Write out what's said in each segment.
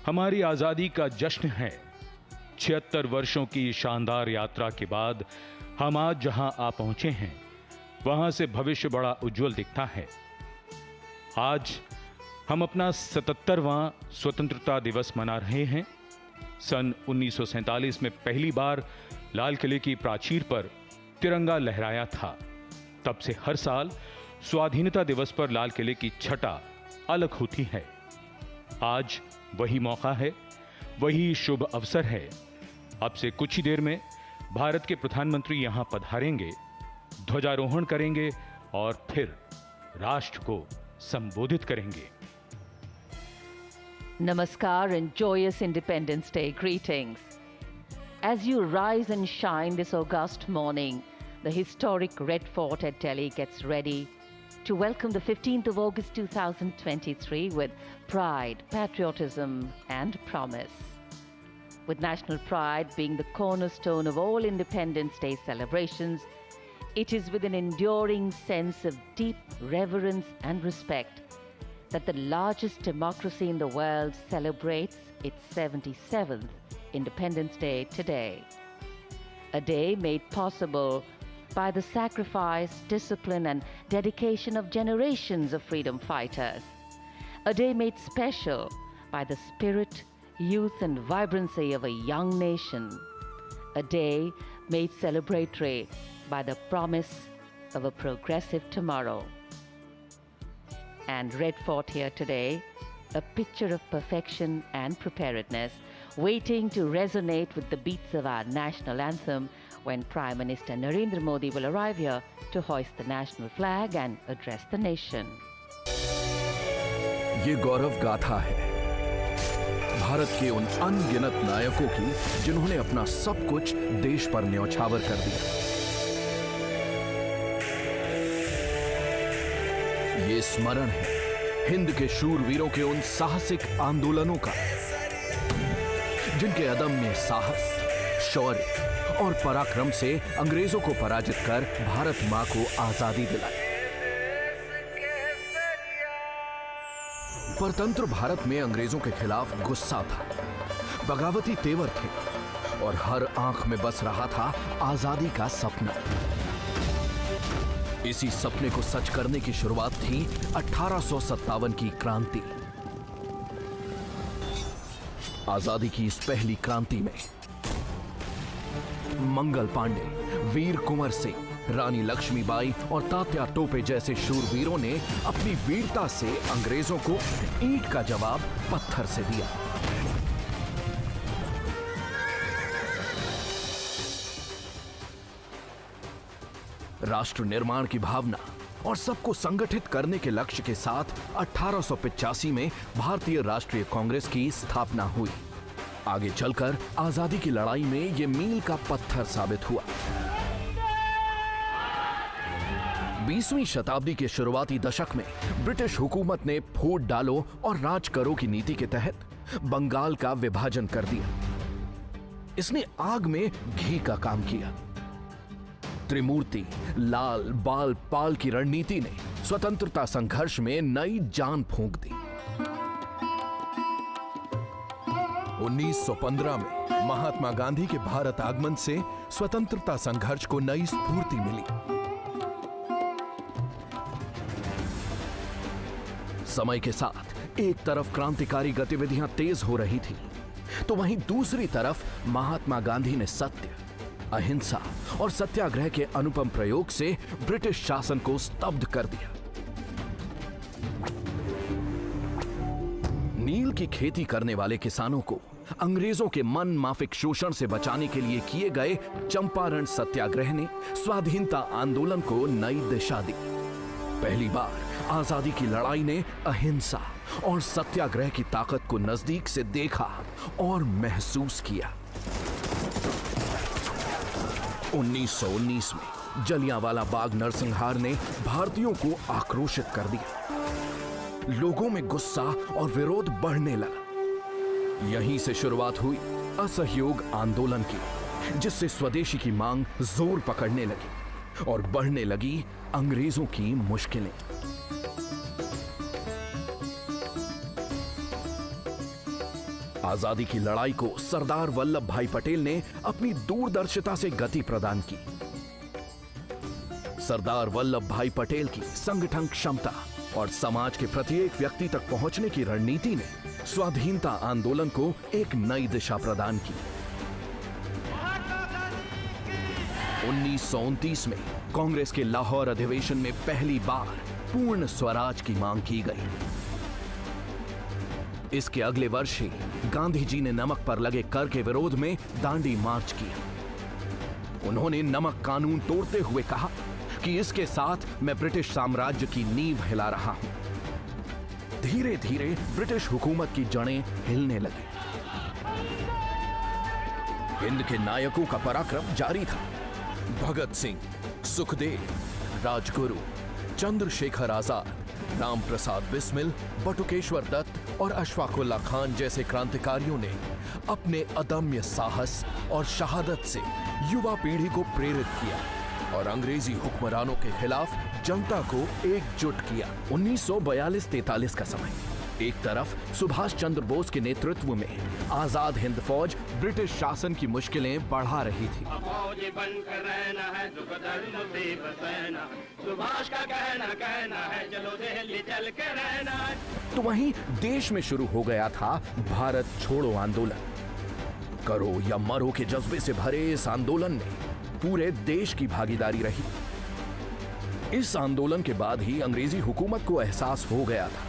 हमारी आजादी का जश्न है। 76 वर्षों की शानदार यात्रा के बाद हम आज जहां आ पहुंचे हैं, वहां से भविष्य बड़ा उज्जवल दिखता है। आज हम अपना 77वां स्वतंत्रता दिवस मना रहे हैं। सन 1947 में पहली बार लाल किले की प्राचीर पर तिरंगा लहराया था। तब से हर साल स्वाधीनता दिवस पर लाल किले की छटा अलग होती है। आज वही मौका है, वही शुभ अवसर है। अब से कुछ ही देर में भारत के प्रधानमंत्री यहां पधारेंगे, ध्वजारोहण करेंगे और फिर राष्ट्र को संबोधित करेंगे। Namaskar and joyous Independence Day greetings. As you rise and shine this August morning, the historic Red Fort at Delhi gets ready to welcome the 15th of August 2023 with pride, patriotism and promise. With national pride being the cornerstone of all Independence Day celebrations, it is with an enduring sense of deep reverence and respect that the largest democracy in the world celebrates its 77th Independence Day today. A day made possible by the sacrifice, discipline, and dedication of generations of freedom fighters. A day made special by the spirit, youth, and vibrancy of a young nation. A day made celebratory by the promise of a progressive tomorrow. And Red Fort here today, a picture of perfection and preparedness, waiting to resonate with the beats of our national anthem when Prime Minister Narendra Modi will arrive here to hoist the national flag and address the nation. ये गौरव गाथा है भारत के उन अनगिनत नायकों की जिन्होंने अपना सब कुछ देश पर न्यौछावर कर दिया। ये स्मरण है हिंद के शूरवीरों के उन साहसिक आंदोलनों का जिनके अदम्य साहस, शौर्य और पराक्रम से अंग्रेजों को पराजित कर भारत मां को आजादी दिलाई। परतंत्र भारत में अंग्रेजों के खिलाफ गुस्सा था, बगावती तेवर थे और हर आंख में बस रहा था आजादी का सपना। इसी सपने को सच करने की शुरुआत थी 1857 की क्रांति। आजादी की इस पहली क्रांति में मंगल पांडे, वीर कुंवर सिंह, रानी लक्ष्मीबाई और तात्या टोपे जैसे शूरवीरों ने अपनी वीरता से अंग्रेजों को ईंट का जवाब पत्थर से दिया। राष्ट्र निर्माण की भावना और सबको संगठित करने के लक्ष्य के साथ 1885 में भारतीय राष्ट्रीय कांग्रेस की स्थापना हुई। आगे चलकर आजादी की लड़ाई में यह मील का पत्थर साबित हुआ। 20वीं शताब्दी के शुरुआती दशक में ब्रिटिश हुकूमत ने फूट डालो और राज करो की नीति के तहत बंगाल का विभाजन कर दिया। इसने आग में घी का काम किया। त्रिमूर्ति, लाल, बाल, पाल की रणनीति ने स्वतंत्रता संघर्ष में नई जान फूंक दी। 1915 में महात्मा गांधी के भारत आगमन से स्वतंत्रता संघर्ष को नई स्फूर्ति मिली। समय के साथ एक तरफ क्रांतिकारी गतिविधियां तेज हो रही थी, तो वहीं दूसरी तरफ महात्मा गांधी ने सत्य, अहिंसा और सत्याग्रह के अनुपम प्रयोग से ब्रिटिश शासन को स्तब्ध कर दिया। नील की खेती करने वाले किसानों को अंग्रेजों के मन माफिक शोषण से बचाने के लिए किए गए चंपारण सत्याग्रह ने स्वाधीनता आंदोलन को नई दिशा दी। पहली बार आजादी की लड़ाई ने अहिंसा और सत्याग्रह की ताकत को नजदीक से देखा और महसूस किया। 1919 में जलियांवाला बाग नरसंहार ने भारतीयों को आक्रोशित कर दिया। लोगों में गुस्सा और विरोध बढ़ने लगा। यहीं से शुरुआत हुई असहयोग आंदोलन की, जिससे स्वदेशी की मांग जोर पकड़ने लगी और बढ़ने लगी अंग्रेजों की मुश्किलें। आजादी की लड़ाई को सरदार वल्लभ भाई पटेल ने अपनी दूरदर्शिता से गति प्रदान की। सरदार वल्लभ भाई पटेल की संगठन क्षमता और समाज के प्रत्येक व्यक्ति तक पहुंचने की रणनीति ने स्वाधीनता आंदोलन को एक नई दिशा प्रदान की। 1929 में कांग्रेस के लाहौर अधिवेशन में पहली बार पूर्ण स्वराज की मांग की गई। इसके अगले वर्ष ही गांधी जी ने नमक पर लगे कर के विरोध में दांडी मार्च किया। उन्होंने नमक कानून तोड़ते हुए कहा कि इसके साथ मैं ब्रिटिश साम्राज्य की नींव हिला रहा हूं। धीरे धीरे ब्रिटिश हुकूमत की जड़ें हिलने लगी। हिंद के नायकों का पराक्रम जारी था। भगत सिंह, सुखदेव, राजगुरु, चंद्रशेखर आजाद, राम प्रसाद बिस्मिल, बटुकेश्वर दत्त और अशफाक उल्लाह खान जैसे क्रांतिकारियों ने अपने अदम्य साहस और शहादत से युवा पीढ़ी को प्रेरित किया और अंग्रेजी हुक्मरानों के खिलाफ जनता को एकजुट किया। 1942-43 का समय, एक तरफ सुभाष चंद्र बोस के नेतृत्व में आजाद हिंद फौज ब्रिटिश शासन की मुश्किलें बढ़ा रही थी। फौज बनकर रहना है, दुख दर्द मुसीबत सहना, सुभाष का कहना है, चलो दिल्ली चल के रहना है। तो वहीं देश में शुरू हो गया था भारत छोड़ो आंदोलन। करो या मरो के जज्बे से भरे इस आंदोलन में पूरे देश की भागीदारी रही। इस आंदोलन के बाद ही अंग्रेजी हुकूमत को एहसास हो गया था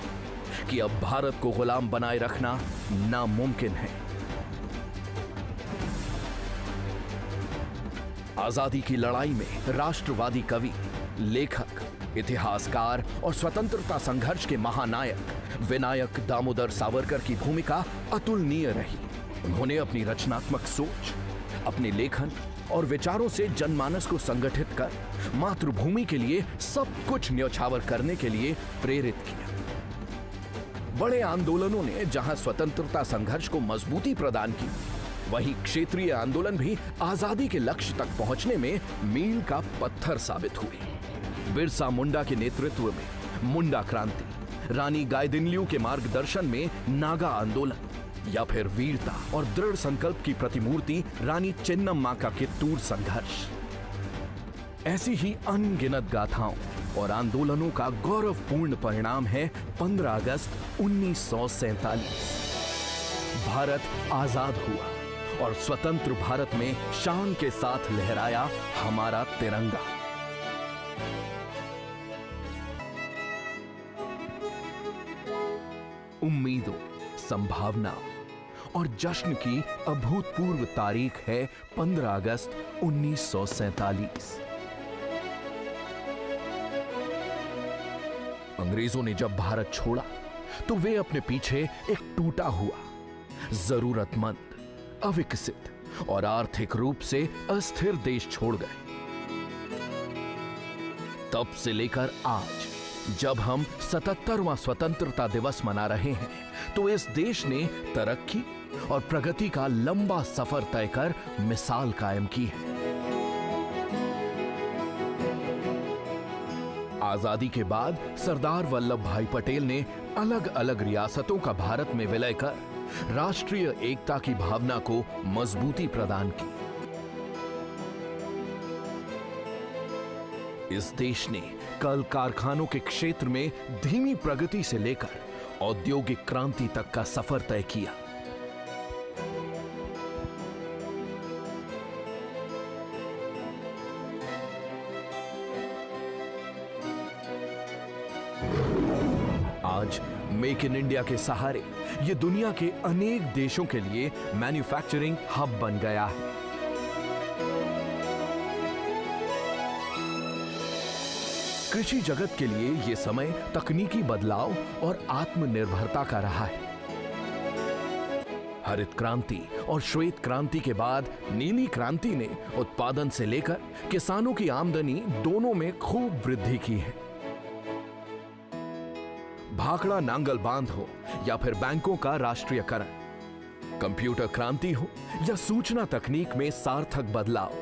कि अब भारत को गुलाम बनाए रखना नामुमकिन है। आजादी की लड़ाई में राष्ट्रवादी कवि, लेखक, इतिहासकार और स्वतंत्रता संघर्ष के महानायक विनायक दामोदर सावरकर की भूमिका अतुलनीय रही। उन्होंने अपनी रचनात्मक सोच, अपने लेखन और विचारों से जनमानस को संगठित कर मातृभूमि के लिए सब कुछ न्यौछावर करने के लिए प्रेरित किया। बड़े आंदोलनों ने जहां स्वतंत्रता संघर्ष को मजबूती प्रदान की, वहीं क्षेत्रीय आंदोलन भी आजादी के लक्ष्य तक पहुंचने में मील का पत्थर साबित हुए। बिरसा मुंडा के नेतृत्व में मुंडा क्रांति, रानी गाइदिन्ल्यू के मार्गदर्शन में नागा आंदोलन या फिर वीरता और दृढ़ संकल्प की प्रतिमूर्ति रानी चेन्नम्मा का कित्तूर संघर्ष, ऐसी ही अनगिनत गाथाओं और आंदोलनों का गौरवपूर्ण परिणाम है 15 अगस्त 1947। भारत आजाद हुआ और स्वतंत्र भारत में शान के साथ लहराया हमारा तिरंगा। उम्मीदों, संभावनाओं और जश्न की अभूतपूर्व तारीख है 15 अगस्त 1947। अंग्रेजों ने जब भारत छोड़ा तो वे अपने पीछे एक टूटा हुआ, जरूरतमंद, अविकसित और आर्थिक रूप से अस्थिर देश छोड़ गए। तब से लेकर आज जब हम 77वां स्वतंत्रता दिवस मना रहे हैं, तो इस देश ने तरक्की और प्रगति का लंबा सफर तय कर मिसाल कायम की है। आजादी के बाद सरदार वल्लभ भाई पटेल ने अलग अलग रियासतों का भारत में विलय कर राष्ट्रीय एकता की भावना को मजबूती प्रदान की। इस देश ने कल कारखानों के क्षेत्र में धीमी प्रगति से लेकर औद्योगिक क्रांति तक का सफर तय किया। आज मेक इन इंडिया के सहारे ये दुनिया के अनेक देशों के लिए मैन्युफैक्चरिंग हब बन गया है। कृषि जगत के लिए यह समय तकनीकी बदलाव और आत्मनिर्भरता का रहा है। हरित क्रांति और श्वेत क्रांति के बाद नीली क्रांति ने उत्पादन से लेकर किसानों की आमदनी दोनों में खूब वृद्धि की है। भाखड़ा नांगल बांध हो या फिर बैंकों का राष्ट्रीयकरण, कंप्यूटर क्रांति हो या सूचना तकनीक में सार्थक बदलाव,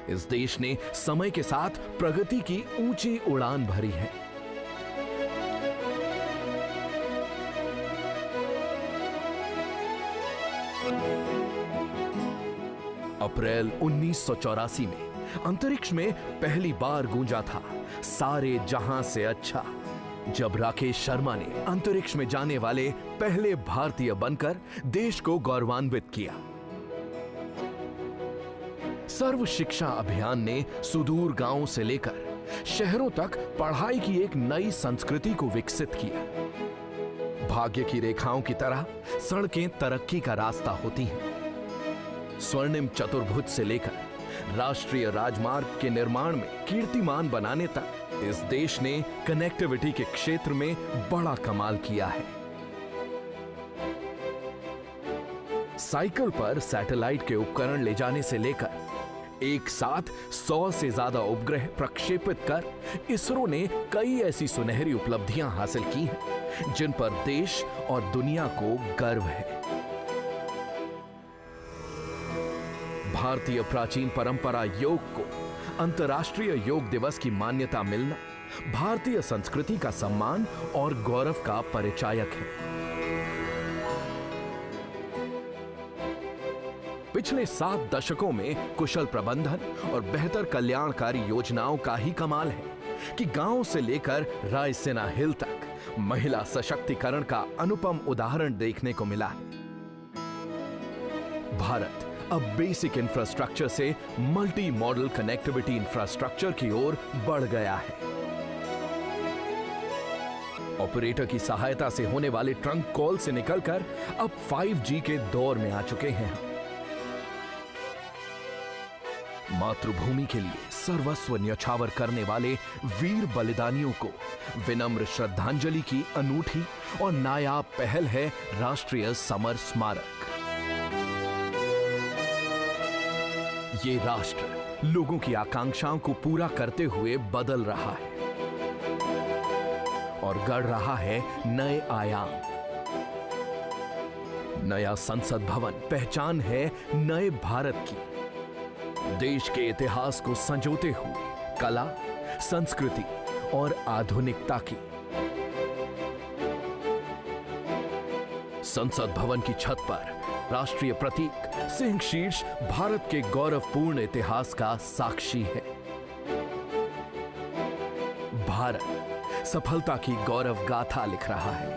इस देश ने समय के साथ प्रगति की ऊंची उड़ान भरी है। अप्रैल 1984 में अंतरिक्ष में पहली बार गूंजा था सारे जहां से अच्छा, जब राकेश शर्मा ने अंतरिक्ष में जाने वाले पहले भारतीय बनकर देश को गौरवान्वित किया। सर्व शिक्षा अभियान ने सुदूर गांवों से लेकर शहरों तक पढ़ाई की एक नई संस्कृति को विकसित किया। भाग्य की रेखाओं की तरह सड़कें तरक्की का रास्ता होती हैं। स्वर्णिम चतुर्भुज से लेकर राष्ट्रीय राजमार्ग के निर्माण में कीर्तिमान बनाने तक इस देश ने कनेक्टिविटी के क्षेत्र में बड़ा कमाल किया है। साइकिल पर सैटेलाइट के उपकरण ले जाने से लेकर एक साथ 100 से ज्यादा उपग्रह प्रक्षेपित कर इसरो ने कई ऐसी सुनहरी उपलब्धियां हासिल की हैं जिन पर देश और दुनिया को गर्व है। भारतीय प्राचीन परंपरा योग को अंतर्राष्ट्रीय योग दिवस की मान्यता मिलना भारतीय संस्कृति का सम्मान और गौरव का परिचायक है। पिछले 7 दशकों में कुशल प्रबंधन और बेहतर कल्याणकारी योजनाओं का ही कमाल है कि गांव से लेकर रायसीना हिल तक महिला सशक्तिकरण का अनुपम उदाहरण देखने को मिला है। भारत अब बेसिक इंफ्रास्ट्रक्चर से मल्टी मॉडल कनेक्टिविटी इंफ्रास्ट्रक्चर की ओर बढ़ गया है। ऑपरेटर की सहायता से होने वाले ट्रंक कॉल से निकलकर अब 5G के दौर में आ चुके हैं। मातृभूमि के लिए सर्वस्व न्यौछावर करने वाले वीर बलिदानियों को विनम्र श्रद्धांजलि की अनूठी और नायाब पहल है राष्ट्रीय समर स्मारक। ये राष्ट्र लोगों की आकांक्षाओं को पूरा करते हुए बदल रहा है और गढ़ रहा है नए आयाम। नया संसद भवन पहचान है नए भारत की, देश के इतिहास को संजोते हुए कला, संस्कृति और आधुनिकता की। संसद भवन की छत पर राष्ट्रीय प्रतीक सिंह शीर्ष भारत के गौरवपूर्ण इतिहास का साक्षी है। भारत सफलता की गौरव गाथा लिख रहा है।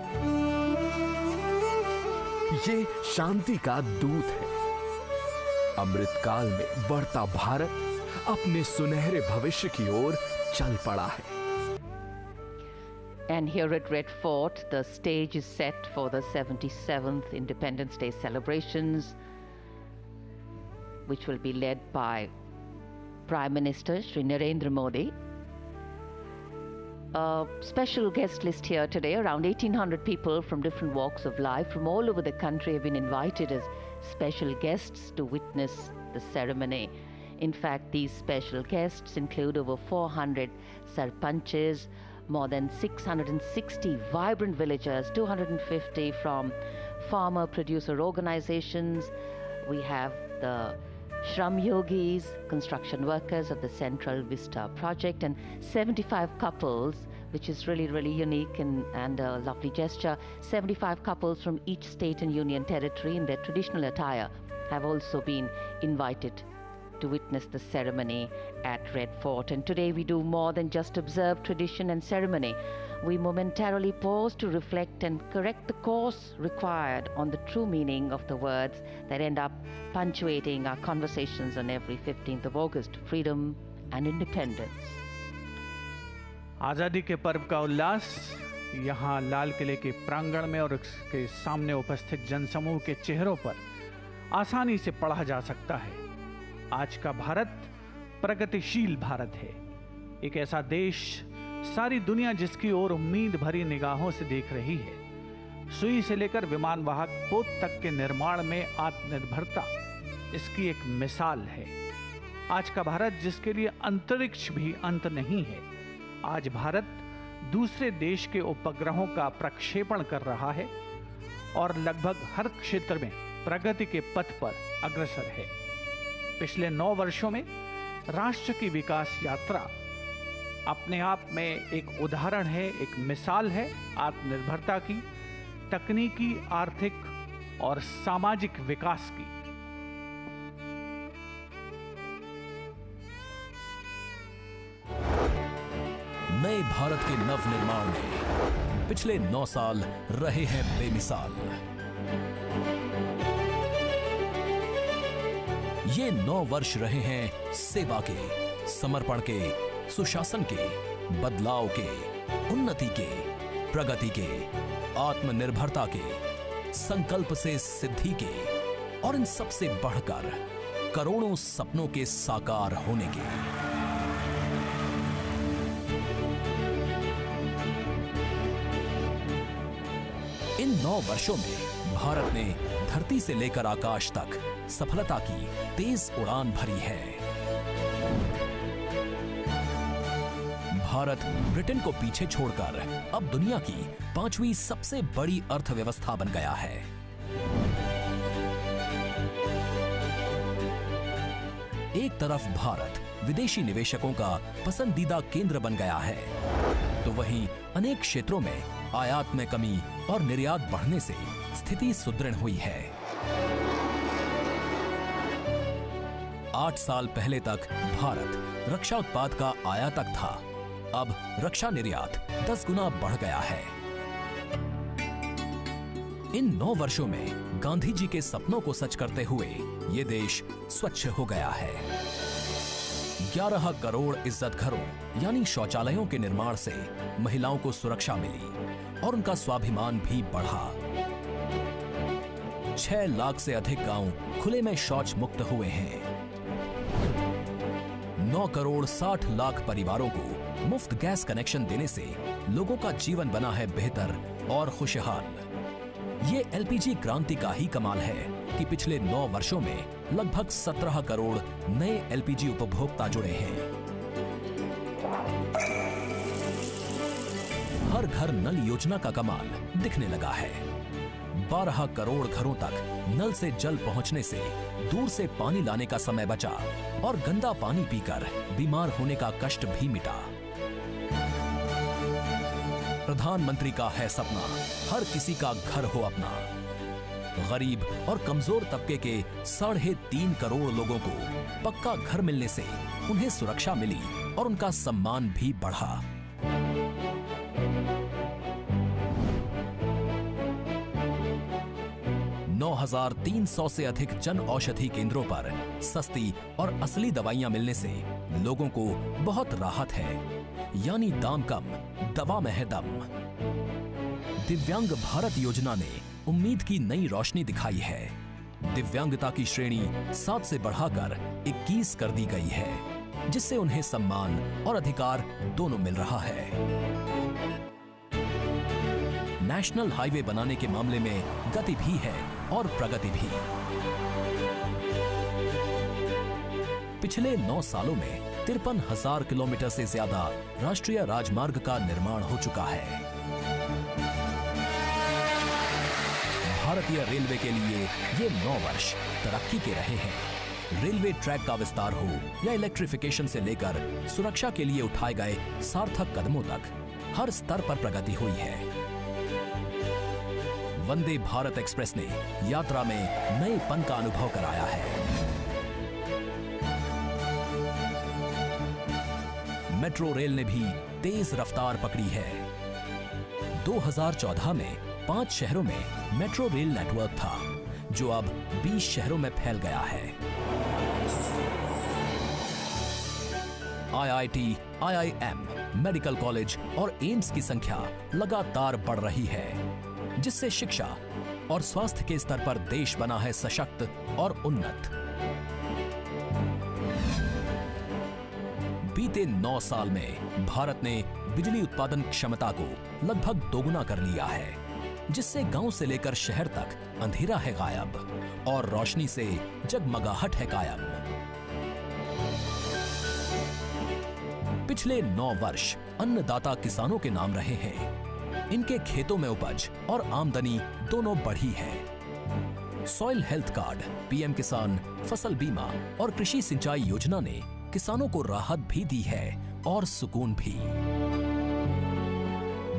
ये शांति का दूत है। अमृतकाल में बढ़ता भारत अपने सुनहरे भविष्य की ओर चल पड़ा है। And here at Red Fort, the stage is set for the 77th Independence Day celebrations, which will be led by Prime Minister Shri Narendra Modi. A special guest list here today. Around 1,800 people from different walks of life from all over the country have been invited as special guests to witness the ceremony. In fact, these special guests include over 400 sarpanches, more than 660 vibrant villagers, 250 from farmer producer organizations. We have the Shram Yogis, construction workers of the Central Vista project, and 75 couples, which is really, really unique and a lovely gesture. 75 couples from each state and union territory in their traditional attire have also been invited to witness the ceremony at Red Fort. And today we do more than just observe tradition and ceremony. We momentarily pause to reflect and correct the course required on the true meaning of the words that end up punctuating our conversations on every 15th of August, freedom and independence. आज़ादी के पर्व का उल्लास यहाँ लाल किले के प्रांगण में और उसके सामने उपस्थित जनसमूह के चेहरों पर आसानी से पढ़ा जा सकता है। आज का भारत प्रगतिशील भारत है, एक ऐसा देश सारी दुनिया जिसकी ओर उम्मीद भरी निगाहों से देख रही है। सुई से लेकर विमान वाहक पोत तक के निर्माण में आत्मनिर्भरता इसकी एक मिसाल है। आज का भारत जिसके लिए अंतरिक्ष भी अंत नहीं है। आज भारत दूसरे देश के उपग्रहों का प्रक्षेपण कर रहा है और लगभग हर क्षेत्र में प्रगति के पथ पर अग्रसर है। पिछले 9 वर्षों में राष्ट्र की विकास यात्रा अपने आप में एक उदाहरण है, एक मिसाल है आत्मनिर्भरता की, तकनीकी, आर्थिक और सामाजिक विकास की। नए भारत के नव निर्माण में पिछले 9 साल रहे हैं बेमिसाल। ये 9 वर्ष रहे हैं सेवा के, समर्पण के, सुशासन के, बदलाव के, उन्नति के, प्रगति के, आत्मनिर्भरता के, संकल्प से सिद्धि के और इन सबसे बढ़कर करोड़ों सपनों के साकार होने के। इन 9 वर्षों में भारत ने धरती से लेकर आकाश तक सफलता की तेज उड़ान भरी है। भारत ब्रिटेन को पीछे छोड़कर अब दुनिया की 5वीं सबसे बड़ी अर्थव्यवस्था बन गया है। एक तरफ भारत विदेशी निवेशकों का पसंदीदा केंद्र बन गया है, तो वहीं अनेक क्षेत्रों में आयात में कमी और निर्यात बढ़ने से स्थिति सुदृढ़ हुई है। 8 साल पहले तक भारत रक्षा उत्पाद का आयातक था, अब रक्षा निर्यात 10 गुना बढ़ गया है। इन 9 वर्षों में गांधी जी के सपनों को सच करते हुए ये देश स्वच्छ हो गया है। 11 करोड़ इज्जत घरों यानी शौचालयों के निर्माण से महिलाओं को सुरक्षा मिली और उनका स्वाभिमान भी बढ़ा। 6 लाख से अधिक गांव खुले में शौच मुक्त हुए हैं। 9 करोड़ 60 लाख परिवारों को मुफ्त गैस कनेक्शन देने से लोगों का जीवन बना है बेहतर और खुशहाल। ये एलपीजी क्रांति का ही कमाल है कि पिछले 9 वर्षों में लगभग 17 करोड़ नए एलपीजी उपभोक्ता जुड़े हैं। हर घर नल योजना का कमाल दिखने लगा है। 12 करोड़ घरों तक नल से जल पहुंचने से दूर से पानी लाने का समय बचा और गंदा पानी पीकर बीमार होने का कष्ट भी मिटा। प्रधानमंत्री का है सपना हर किसी का घर हो अपना। गरीब और कमजोर तबके के 3.5 करोड़ लोगों को पक्का घर मिलने से उन्हें सुरक्षा मिली और उनका सम्मान भी बढ़ा। हजार 300 से अधिक जन औषधि केंद्रों पर सस्ती और असली दवाइयां मिलने से लोगों को बहुत राहत है, यानी दाम कम, दवा में है दम। दिव्यांग भारत योजना ने उम्मीद की नई रोशनी दिखाई है। दिव्यांगता की श्रेणी 7 से बढ़ाकर 21 कर दी गई है, जिससे उन्हें सम्मान और अधिकार दोनों मिल रहा है। नेशनल हाईवे बनाने के मामले में गति भी है और प्रगति भी। पिछले 9 सालों में 53,000 किलोमीटर से ज्यादा राष्ट्रीय राजमार्ग का निर्माण हो चुका है। भारतीय रेलवे के लिए ये 9 वर्ष तरक्की के रहे हैं। रेलवे ट्रैक का विस्तार हो या इलेक्ट्रिफिकेशन से लेकर सुरक्षा के लिए उठाए गए सार्थक कदमों तक हर स्तर पर प्रगति हुई है। वंदे भारत एक्सप्रेस ने यात्रा में नएपन का अनुभव कराया है। मेट्रो रेल ने भी तेज रफ्तार पकड़ी है। 2014 में 5 शहरों में मेट्रो रेल नेटवर्क था, जो अब 20 शहरों में फैल गया है। IIT, IIM, मेडिकल कॉलेज और एम्स की संख्या लगातार बढ़ रही है, जिससे शिक्षा और स्वास्थ्य के स्तर पर देश बना है सशक्त और उन्नत। बीते 9 साल में भारत ने बिजली उत्पादन क्षमता को लगभग दोगुना कर लिया है, जिससे गांव से लेकर शहर तक अंधेरा है गायब और रोशनी से जगमगाहट है कायम। पिछले 9 वर्ष अन्नदाता किसानों के नाम रहे हैं। इनके खेतों में उपज और आमदनी दोनों बढ़ी है। सॉइल हेल्थ कार्ड, पीएम किसान, फसल बीमा और कृषि सिंचाई योजना ने किसानों को राहत भी दी है और सुकून भी।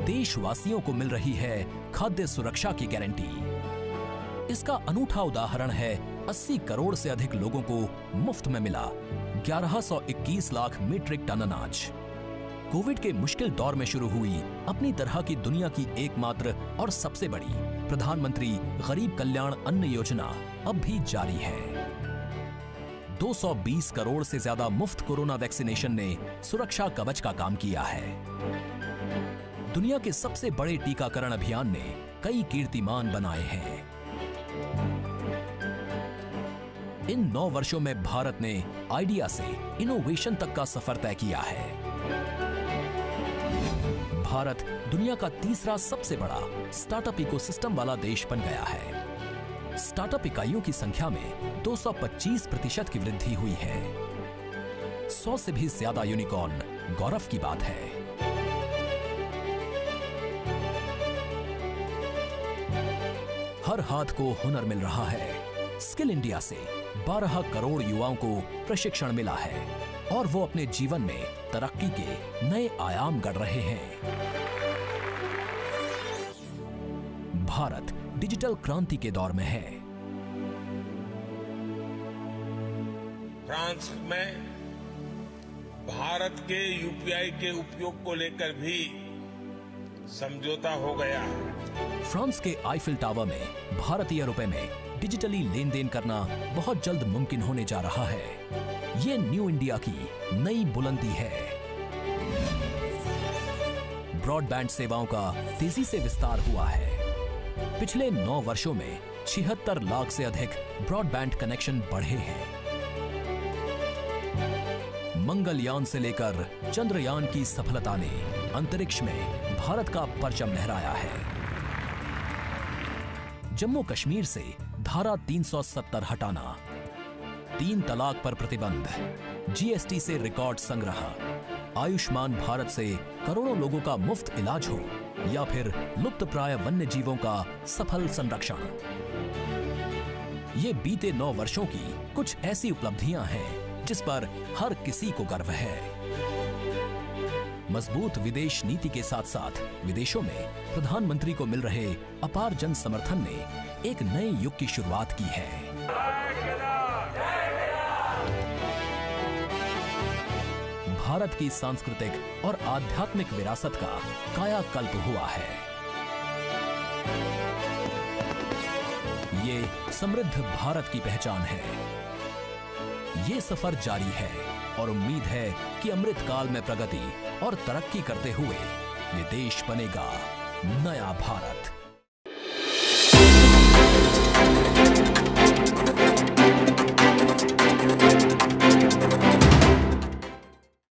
देशवासियों को मिल रही है खाद्य सुरक्षा की गारंटी। इसका अनूठा उदाहरण है 80 करोड़ से अधिक लोगों को मुफ्त में मिला 1121 लाख मीट्रिक टन अनाज। कोविड के मुश्किल दौर में शुरू हुई अपनी तरह की दुनिया की एकमात्र और सबसे बड़ी प्रधानमंत्री गरीब कल्याण अन्न योजना अब भी जारी है। 220 करोड़ से ज्यादा मुफ्त कोरोना वैक्सीनेशन ने सुरक्षा कवच का काम किया है। दुनिया के सबसे बड़े टीकाकरण अभियान ने कई कीर्तिमान बनाए हैं। इन 9 वर्षों में भारत ने आइडिया से इनोवेशन तक का सफर तय किया है। भारत दुनिया का तीसरा सबसे बड़ा स्टार्टअप इकोसिस्टम वाला देश बन गया है। स्टार्टअप इकाइयों की संख्या में 225% की वृद्धि हुई है। 100 से भी ज्यादा यूनिकॉर्न गौरव की बात है। हर हाथ को हुनर मिल रहा है। स्किल इंडिया से 12 करोड़ युवाओं को प्रशिक्षण मिला है और वो अपने जीवन में तरक्की के नए आयाम गढ़ रहे हैं। भारत डिजिटल क्रांति के दौर में है। फ्रांस में भारत के यूपीआई के उपयोग को लेकर भी समझौता हो गया है। फ्रांस के आईफिल टावर में भारतीय रुपए में डिजिटली लेन देन करना बहुत जल्द मुमकिन होने जा रहा है। ये न्यू इंडिया की नई बुलंदी है। ब्रॉडबैंड सेवाओं का तेजी से विस्तार हुआ है। पिछले 9 वर्षों में 76 लाख से अधिक ब्रॉडबैंड कनेक्शन बढ़े हैं। मंगलयान से लेकर चंद्रयान की सफलता ने अंतरिक्ष में भारत का परचम लहराया है। जम्मू कश्मीर से धारा 370 हटाना, 3 तलाक पर प्रतिबंध, जीएसटी से रिकॉर्ड संग्रह, आयुष्मान भारत से करोड़ों लोगों का मुफ्त इलाज हो या फिर लुप्तप्राय वन्य जीवों का सफल संरक्षण। ये बीते 9 वर्षों की कुछ ऐसी उपलब्धियां हैं जिस पर हर किसी को गर्व है। मजबूत विदेश नीति के साथ साथ विदेशों में प्रधानमंत्री को मिल रहे अपार जन समर्थन ने एक नए युग की शुरुआत की है। भारत की सांस्कृतिक और आध्यात्मिक विरासत का कायाकल्प हुआ है। ये समृद्ध भारत की पहचान है। ये सफर जारी है और उम्मीद है कि अमृत काल में प्रगति और तरक्की करते हुए ये देश बनेगा नया भारत।